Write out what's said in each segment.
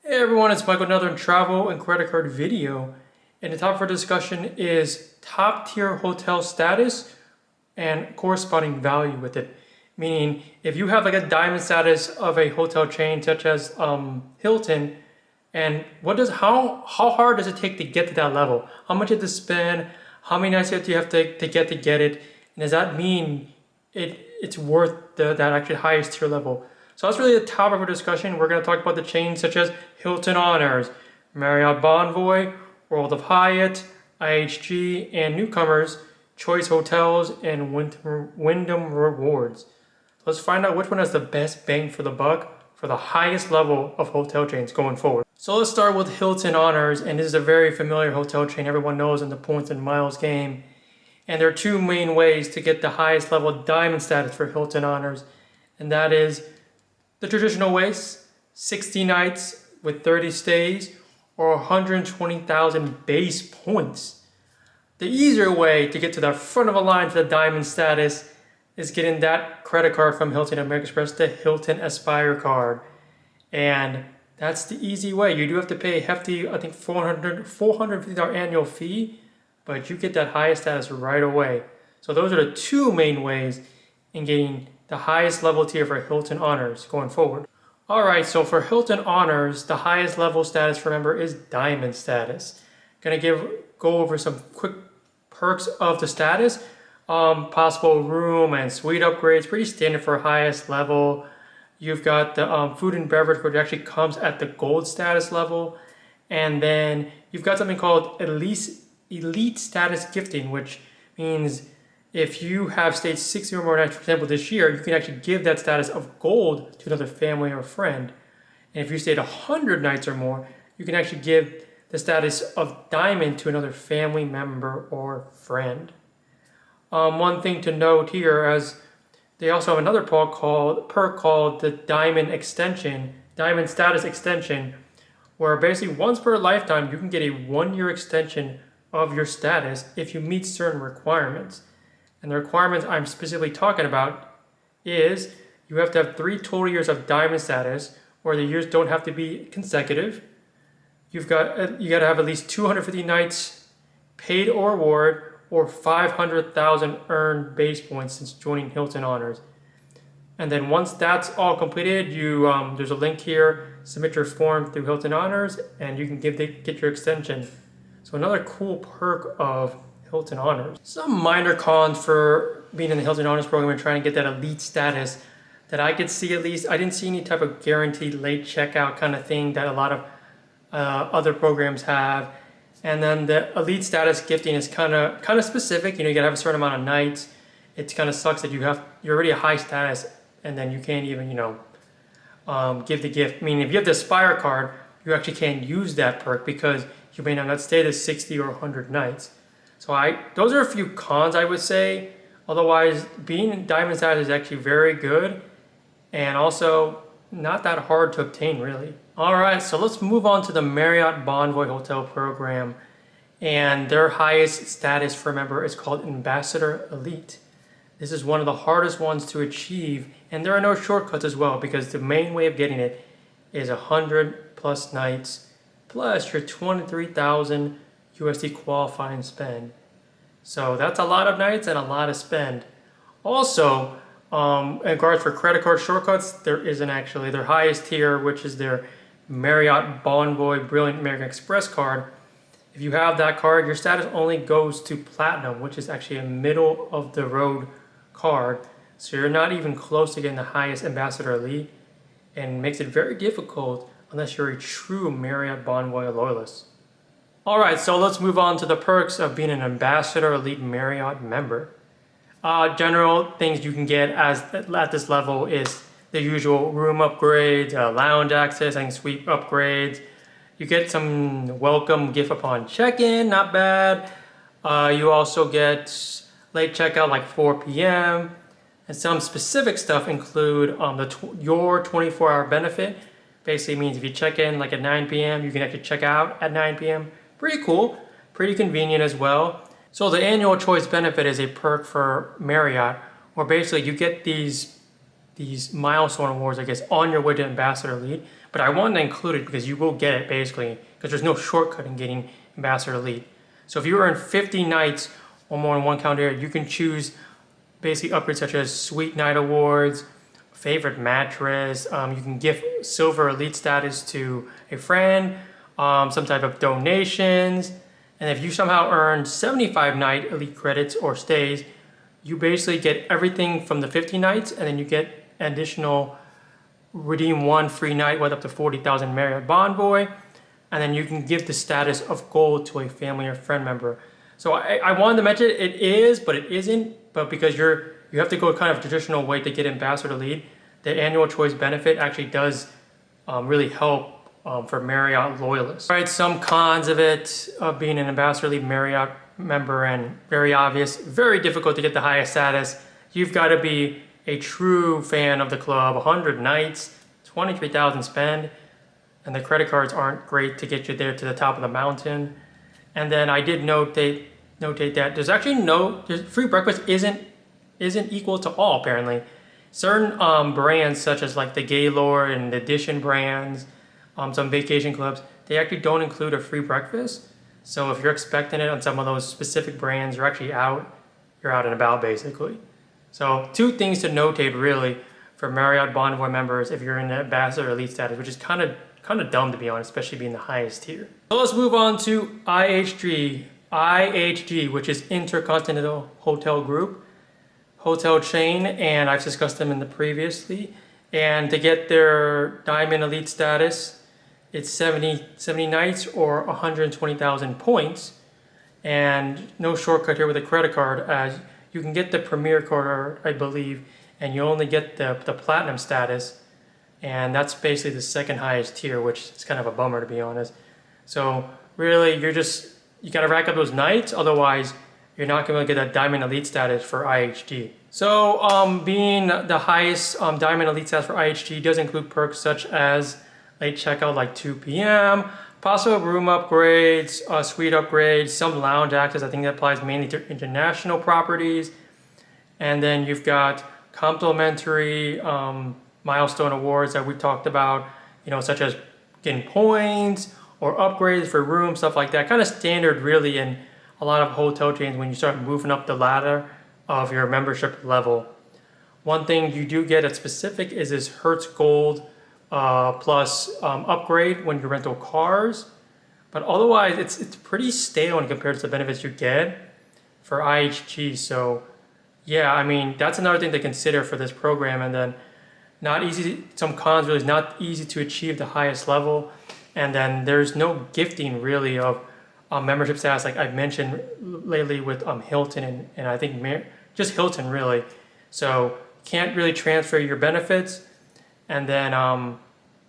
Hey everyone, it's Michael, another travel and credit card video. And the topic for discussion is top tier hotel status and corresponding value with it. Meaning, if you have like a diamond status of a hotel chain such as Hilton, and how hard does it take to get to that level? How much you have to spend? How many nights do you have to get it? And does that mean it's worth that actually highest tier level? So that's really the topic of discussion. We're going to talk about the chains such as Hilton Honors, Marriott Bonvoy, World of Hyatt, IHG, and newcomers, Choice Hotels, and Wyndham Rewards. Let's find out which one has the best bang for the buck for the highest level of hotel chains going forward. So let's start with Hilton Honors, and this is a very familiar hotel chain everyone knows in the points and miles game. And there are two main ways to get the highest level diamond status for Hilton Honors, and that is the traditional ways, 60 nights with 30 stays, or 120,000 base points. The easier way to get to the front of the line to the diamond status is getting that credit card from Hilton American Express, the Hilton Aspire card. And that's the easy way. You do have to pay a hefty, I think $450 annual fee, but you get that highest status right away. So those are the two main ways in getting the highest level tier for Hilton Honors going forward. Alright, so for Hilton Honors, the highest level status for member is Diamond status. Gonna go over some quick perks of the status. Possible room and suite upgrades, pretty standard for highest level. You've got the food and beverage, which actually comes at the gold status level. And then you've got something called elite status gifting, which means if you have stayed 60 or more nights, for example, this year, you can actually give that status of gold to another family or friend. And if you stayed 100 nights or more, you can actually give the status of diamond to another family member or friend. One thing to note here, as they also have another perk called the diamond status extension, where basically once per lifetime, you can get a 1-year extension of your status if you meet certain requirements. And the requirements I'm specifically talking about is you have to have 3 total years of diamond status, or the years don't have to be consecutive. You got to have at least 250 nights paid or award, or 500,000 earned base points since joining Hilton Honors. And then once that's all completed, there's a link here. Submit your form through Hilton Honors, and you can get your extension. So another cool perk of Hilton Honors. Some minor cons for being in the Hilton Honors program and trying to get that elite status that I could see at least. I didn't see any type of guaranteed late checkout kind of thing that a lot of other programs have. And then the elite status gifting is kind of specific. You gotta have a certain amount of nights. It kind of sucks that you're already a high status and then you can't even give the gift. I mean, if you have the Aspire card, you actually can't use that perk because you may not stay the 60 or 100 nights. So those are a few cons, I would say. Otherwise, being in diamond status is actually very good and also not that hard to obtain, really. Alright, so let's move on to the Marriott Bonvoy Hotel program. And their highest status for a member is called Ambassador Elite. This is one of the hardest ones to achieve, and there are no shortcuts as well because the main way of getting it is 100 plus nights plus your 23,000 USD qualifying spend. So that's a lot of nights and a lot of spend. Also, in regards for credit card shortcuts, there isn't actually. Their highest tier, which is their Marriott Bonvoy Brilliant American Express card. If you have that card, your status only goes to Platinum, which is actually a middle of the road card. So you're not even close to getting the highest Ambassador Elite, and makes it very difficult unless you're a true Marriott Bonvoy loyalist. Alright, so let's move on to the perks of being an Ambassador Elite Marriott member. General things you can get at this level is the usual room upgrades, lounge access, and suite upgrades. You get some welcome gift upon check-in, not bad. You also get late checkout like 4 p.m. And some specific stuff include your 24-hour benefit. Basically means if you check in like at 9 p.m., you can actually check out at 9 p.m. Pretty cool, pretty convenient as well. So the annual choice benefit is a perk for Marriott, where basically you get these these milestone awards, I guess, on your way to Ambassador Elite. But I wanted to include it because you will get it basically, because there's no shortcut in getting Ambassador Elite. So if you earn 50 nights or more in one calendar year, you can choose basically upgrades such as Sweet Night Awards, favorite mattress, you can give Silver Elite status to a friend, some type of donations, and if you somehow earn 75 night Elite credits or stays, you basically get everything from the 50 nights, and then you get additional redeem one free night with up to 40,000 Marriott Bonvoy, and then you can give the status of gold to a family or friend member. So I wanted to mention it is, but it isn't. But because you have to go kind of traditional way to get Ambassador Elite, the annual choice benefit actually does really help for Marriott loyalists. All right, some cons of it, of being an Ambassador Elite Marriott member, and very obvious, very difficult to get the highest status. You've got to be a true fan of the club, 100 nights, 23,000 spend, and the credit cards aren't great to get you there to the top of the mountain. And then I did notate that there's actually free breakfast isn't equal to all, apparently. Certain brands such as like the Gaylord and the Edition brands, some vacation clubs, they actually don't include a free breakfast. So if you're expecting it on some of those specific brands, you're out and about basically. So two things to notate really for Marriott Bonvoy members if you're in the Ambassador Elite status, which is kind of dumb to be honest, especially being the highest tier. So let's move on to IHG, which is Intercontinental Hotel Group, hotel chain, and I've discussed them in the previously. And to get their Diamond Elite status, it's 70 nights or 120,000 points, and no shortcut here with a credit card, as you can get the Premier card, I believe, and you only get the Platinum status, and that's basically the second highest tier, which is kind of a bummer to be honest. So really, you gotta rack up those nights, otherwise you're not gonna get that Diamond Elite status for IHG. So being the highest Diamond Elite status for IHG does include perks such as late checkout like 2 p.m., possible room upgrades, suite upgrades, some lounge access. I think that applies mainly to international properties. And then you've got complimentary milestone awards that we talked about, such as getting points or upgrades for rooms, stuff like that. Kind of standard really in a lot of hotel chains when you start moving up the ladder of your membership level. One thing you do get that's specific is this Hertz Gold plus upgrade when you rental cars, but otherwise it's pretty stale in comparison to the benefits you get for IHG. So yeah, I mean, that's another thing to consider for this program. And then some cons really is not easy to achieve the highest level, and then there's no gifting really of membership status like I've mentioned lately with Hilton and I think just Hilton really. So can't really transfer your benefits. And then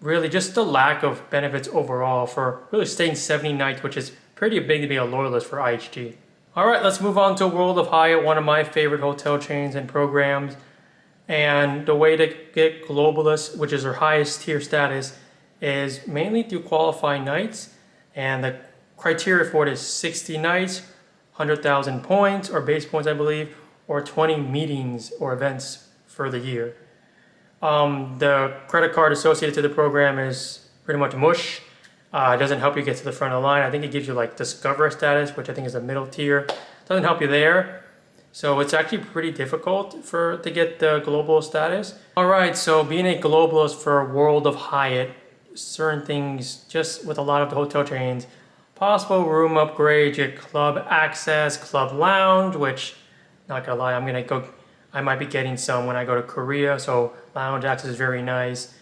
really just the lack of benefits overall for really staying 70 nights, which is pretty big to be a loyalist for IHG. All right, let's move on to World of Hyatt, one of my favorite hotel chains and programs. And the way to get Globalist, which is their highest tier status, is mainly through qualifying nights. And the criteria for it is 60 nights, 100,000 points or base points, I believe, or 20 meetings or events for the year. The credit card associated to the program is pretty much mush. It doesn't help you get to the front of the line. I think it gives you like Discover status, which I think is the middle tier. Doesn't help you there. So it's actually pretty difficult to get the global status. All right, so being a globalist for World of Hyatt, certain things just with a lot of the hotel chains, possible room upgrade, you get club access, club lounge, which not gonna lie, I might be getting some when I go to Korea, so lounge access is very nice.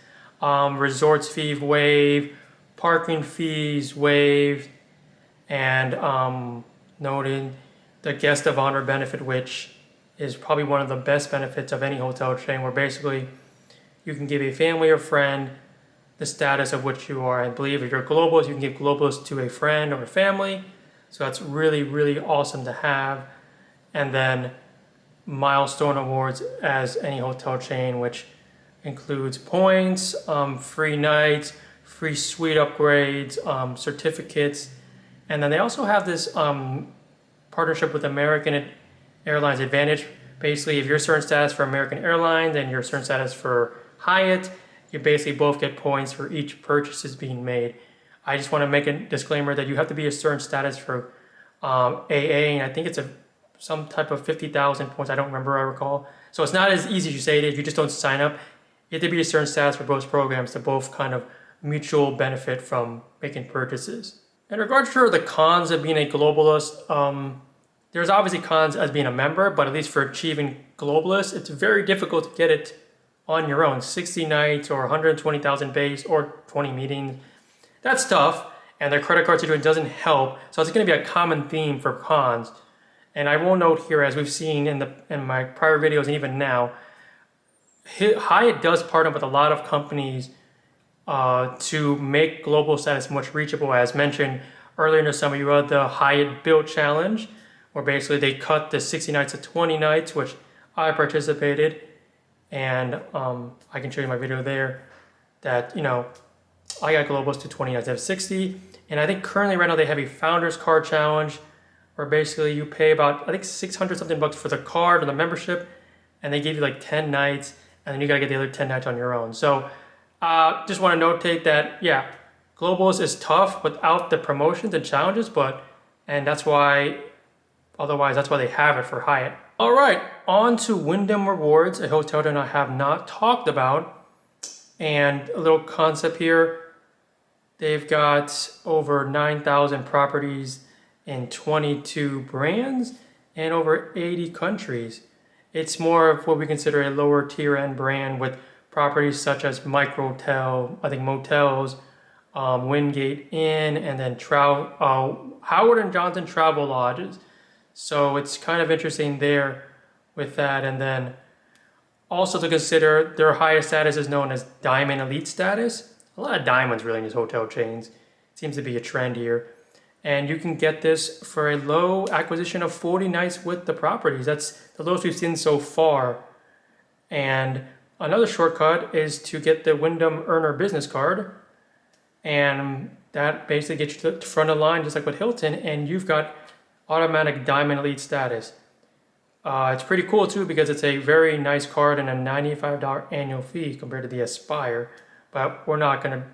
Resorts fee waived, parking fees waived, and noted the guest of honor benefit, which is probably one of the best benefits of any hotel chain, where basically you can give a family or friend the status of which you are. I believe if you're globalist, you can give globalist to a friend or a family. So that's really, really awesome to have. And then milestone awards as any hotel chain, which includes points, free nights, free suite upgrades, certificates. And then they also have this partnership with American Airlines Advantage basically if you're a certain status for American Airlines and you're a certain status for Hyatt, you basically both get points for each purchases being made. I just want to make a disclaimer that you have to be a certain status for AA, and I think it's some type of 50,000 points. I don't remember, I recall. So it's not as easy as you say it is. You just don't sign up. You have to be a certain status for both programs to both kind of mutual benefit from making purchases. In regards to the cons of being a globalist, there's obviously cons as being a member, but at least for achieving globalist, it's very difficult to get it on your own. 60 nights or 120,000 base or 20 meetings. That's tough, and their credit card situation doesn't help. So it's going to be a common theme for cons. And I will note here, as we've seen in my prior videos and even now, Hyatt does partner with a lot of companies to make global status much reachable. As mentioned earlier in the summer, you had the Hyatt Build Challenge, where basically they cut the 60 nights to 20 nights, which I participated. And I can show you my video there that, I got globals to 20 nights. They have 60. And I think currently right now they have a Founders Card Challenge, where basically you pay about, I think 600 something bucks for the card or the membership, and they give you like 10 nights, and then you gotta get the other 10 nights on your own. So just wanna notate that, yeah, Globals is tough without the promotions and challenges, and that's why, otherwise that's why they have it for Hyatt. All right, on to Wyndham Rewards, a hotel that I have not talked about. And a little concept here, they've got over 9,000 properties in 22 brands and over 80 countries. It's more of what we consider a lower tier end brand with properties such as Microtel, I think motels, Wingate Inn, and then Howard and Johnson Travel Lodges. So it's kind of interesting there with that. And then also to consider, their highest status is known as Diamond Elite status. A lot of diamonds really in these hotel chains. Seems to be a trend here. And you can get this for a low acquisition of 40 nights with the properties. That's the lowest we've seen so far. And another shortcut is to get the Wyndham Earner Business Card. And that basically gets you to the front of the line, just like with Hilton, and you've got automatic Diamond Elite status. It's pretty cool too because it's a very nice card and a $95 annual fee compared to the Aspire. But we're not going to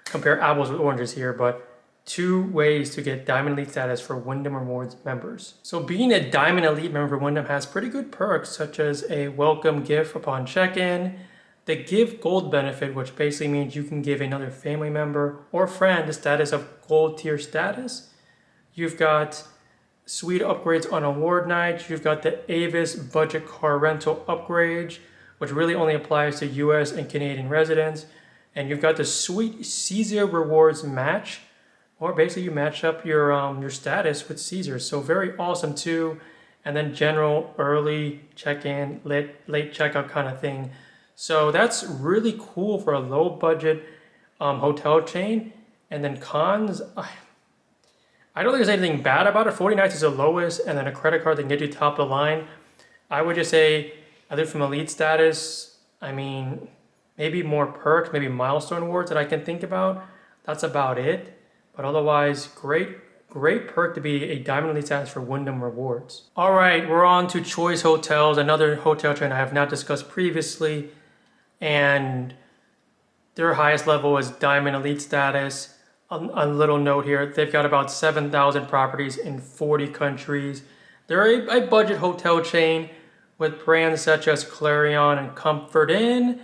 compare apples with oranges here, but 2 ways to get Diamond Elite status for Wyndham Rewards members. So being a Diamond Elite member of Wyndham has pretty good perks, such as a welcome gift upon check-in, the Give Gold benefit, which basically means you can give another family member or friend the status of Gold tier status. You've got suite upgrades on award nights. You've got the Avis budget car rental upgrade, which really only applies to US and Canadian residents. And you've got the sweet Caesar rewards match, or basically you match up your status with Caesar. So very awesome too. And then general early check-in, late checkout kind of thing. So that's really cool for a low budget hotel chain. And then cons, I don't think there's anything bad about it. 40 nights is the lowest, and then a credit card that can get you top of the line. I would just say, other from elite status, I mean, maybe more perks, maybe milestone awards that I can think about. That's about it. But otherwise, great perk to be a Diamond Elite status for Wyndham Rewards. All right, we're on to Choice Hotels, another hotel chain I have not discussed previously. And their highest level is Diamond Elite status. A little note here, they've got about 7,000 properties in 40 countries. They're a budget hotel chain with brands such as Clarion and Comfort Inn.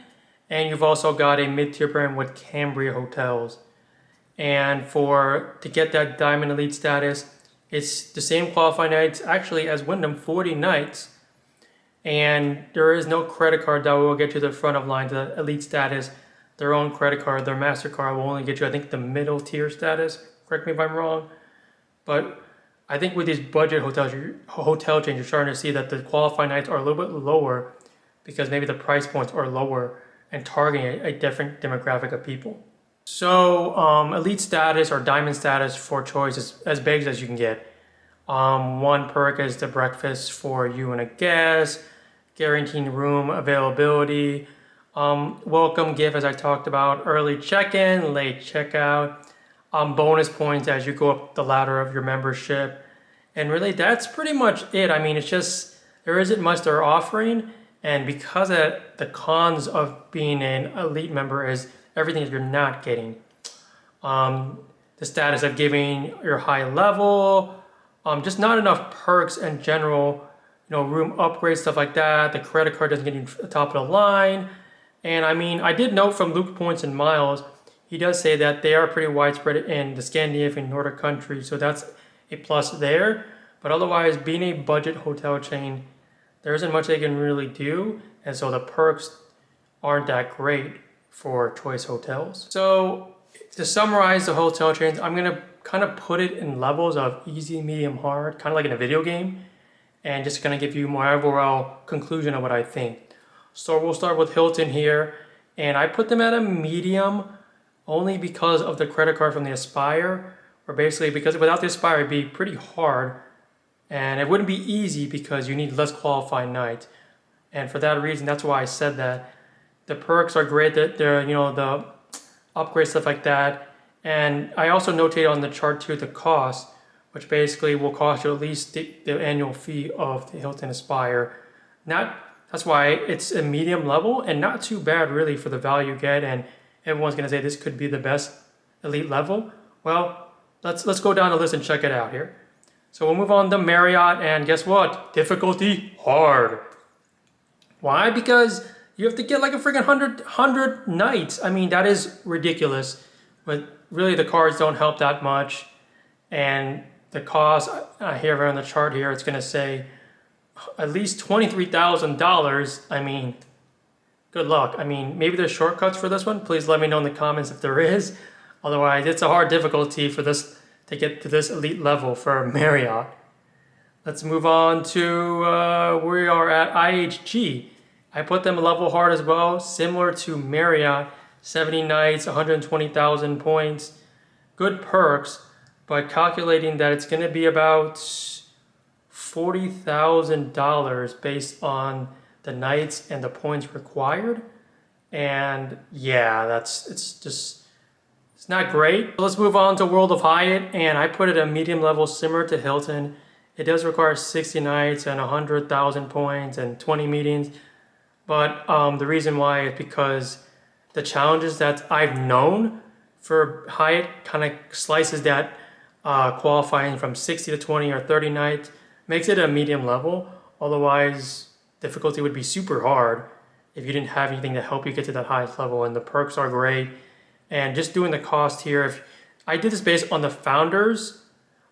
And you've also got a mid-tier brand with Cambria Hotels. And to get that Diamond Elite status, it's the same qualifying nights actually as Wyndham, 40 nights. And there is no credit card that will get you to the front of line to the Elite status. Their own credit card, their MasterCard will only get you, I think, the middle tier status. Correct me if I'm wrong. But I think with these budget hotel chains, you're starting to see that the qualifying nights are a little bit lower because maybe the price points are lower and targeting a different demographic of people. So elite status or diamond status for Choice is as big as you can get. One perk is the breakfast for you and a guest, guaranteeing room availability, welcome gift as I talked about, early check-in, late checkout, bonus points as you go up the ladder of your membership. And really that's pretty much it. I mean, it's just there isn't much they're offering. And because of the cons of being an elite member is everything that you're not getting. The status of giving your high level, just not enough perks in general, room upgrades, stuff like that. The credit card doesn't get you top of the line. And I mean, I did note from Luke Points and Miles, he does say that they are pretty widespread in the Scandinavian Nordic countries, so that's a plus there. But otherwise, being a budget hotel chain, there isn't much they can really do, and so the perks aren't that great for choice hotels. So to summarize the hotel chains, I'm gonna kind of put it in levels of easy, medium, hard, kind of like in a video game, and just gonna give you my overall conclusion of what I think. So we'll start with Hilton here, and I put them at a medium only because of the credit card from the Aspire, or basically because without the Aspire it'd be pretty hard, and it wouldn't be easy because you need less qualified nights. And for that reason, that's why I said that. The perks are great, that they're, the upgrade, stuff like that. And I also notated on the chart too the cost, which basically will cost you at least the annual fee of the Hilton Aspire. That's why it's a medium level and not too bad really for the value you get. And everyone's gonna say this could be the best elite level. Well, let's go down the list and check it out here. So we'll move on to Marriott, and guess what? Difficulty hard. Why? Because you have to get like a freaking 100 nights. I mean, that is ridiculous. But really the cards don't help that much. And the cost, here on the chart here, it's gonna say at least $23,000. I mean, good luck. I mean, maybe there's shortcuts for this one. Please let me know in the comments if there is. Otherwise, it's a hard difficulty for this to get to this elite level for Marriott. Let's move on to we are at IHG. I put them a level hard as well, similar to Marriott. 70 nights, 120,000 points, good perks, but calculating that it's going to be about $40,000 based on the nights and the points required. And yeah, it's not great. Let's move on to World of Hyatt, and I put it at a medium level similar to Hilton. It does require 60 nights and 100,000 points and 20 meetings. But the reason why is because the challenges that I've known for Hyatt kind of slices that qualifying from 60 to 20 or 30 nights, makes it a medium level. Otherwise, difficulty would be super hard if you didn't have anything to help you get to that highest level, and the perks are great. And just doing the cost here, if I did this based on the founders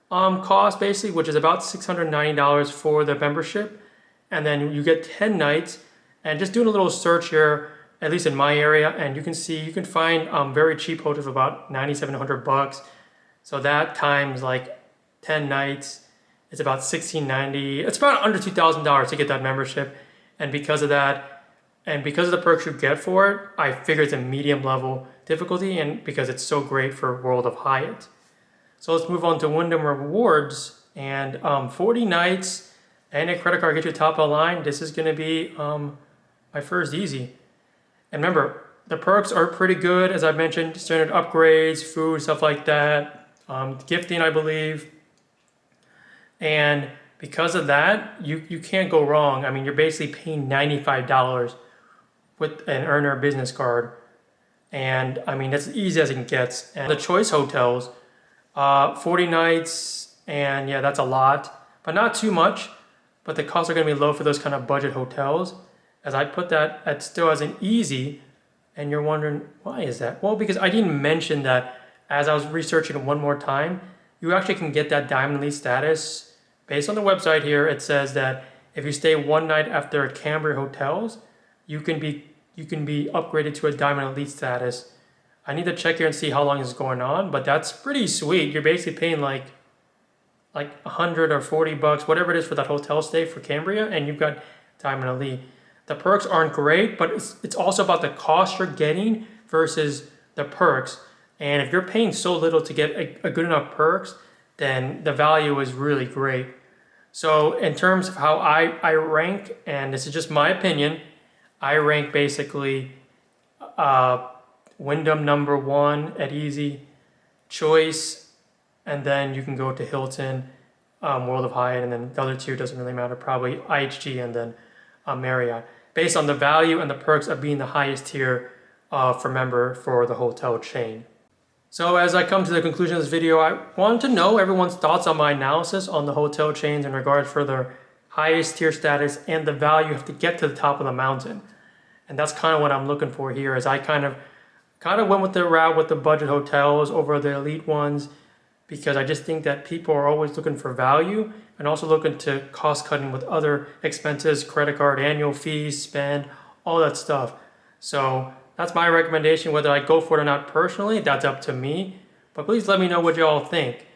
cost basically, which is about $690 for the membership, and then you get 10 nights. And just doing a little search here, at least in my area, and you can find very cheap hotels for about $9,700. So that times like 10 nights, it's about $1,690. It's about under $2,000 to get that membership. And because of that, and because of the perks you get for it, I figure it's a medium level difficulty, and because it's so great for World of Hyatt. So let's move on to Wyndham Rewards, and 40 nights and a credit card get you top of the line. This is going to be my first easy. And remember, the perks are pretty good, as I mentioned, standard upgrades, food, stuff like that, gifting, I believe. And because of that, you can't go wrong. I mean, you're basically paying $95 with an earner business card. And I mean, that's as easy as it gets. And the choice hotels, 40 nights, and yeah, that's a lot, but not too much. But the costs are gonna be low for those kind of budget hotels. As I put that at still as an easy, and you're wondering, why is that? Well, because I didn't mention that as I was researching it one more time, you actually can get that Diamond Elite status. Based on the website here, it says that if you stay one night after Cambria hotels, you can be upgraded to a Diamond Elite status. I need to check here and see how long this is going on, but that's pretty sweet. You're basically paying like 100 or 40 bucks, whatever it is for that hotel stay for Cambria, and you've got Diamond Elite. The perks aren't great, but it's also about the cost you're getting versus the perks. And if you're paying so little to get a good enough perks, then the value is really great. So in terms of how I rank, and this is just my opinion, I rank basically Wyndham number 1 at easy, choice, and then you can go to Hilton, World of Hyatt, and then the other two doesn't really matter, probably IHG and then Marriott, based on the value and the perks of being the highest tier for member for the hotel chain. So as I come to the conclusion of this video, I wanted to know everyone's thoughts on my analysis on the hotel chains in regards for their highest tier status and the value you have to get to the top of the mountain. And that's kind of what I'm looking for here, is I kind of went with the route with the budget hotels over the elite ones, because I just think that people are always looking for value and also looking to cost cutting with other expenses, credit card, annual fees, spend, all that stuff. So that's my recommendation. Whether I go for it or not personally, that's up to me. But please let me know what y'all think.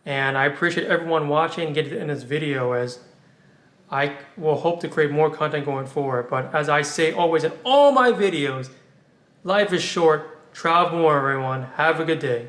And I appreciate everyone watching and getting in this video, as I will hope to create more content going forward. But as I say always in all my videos, life is short. Travel more, everyone. Have a good day.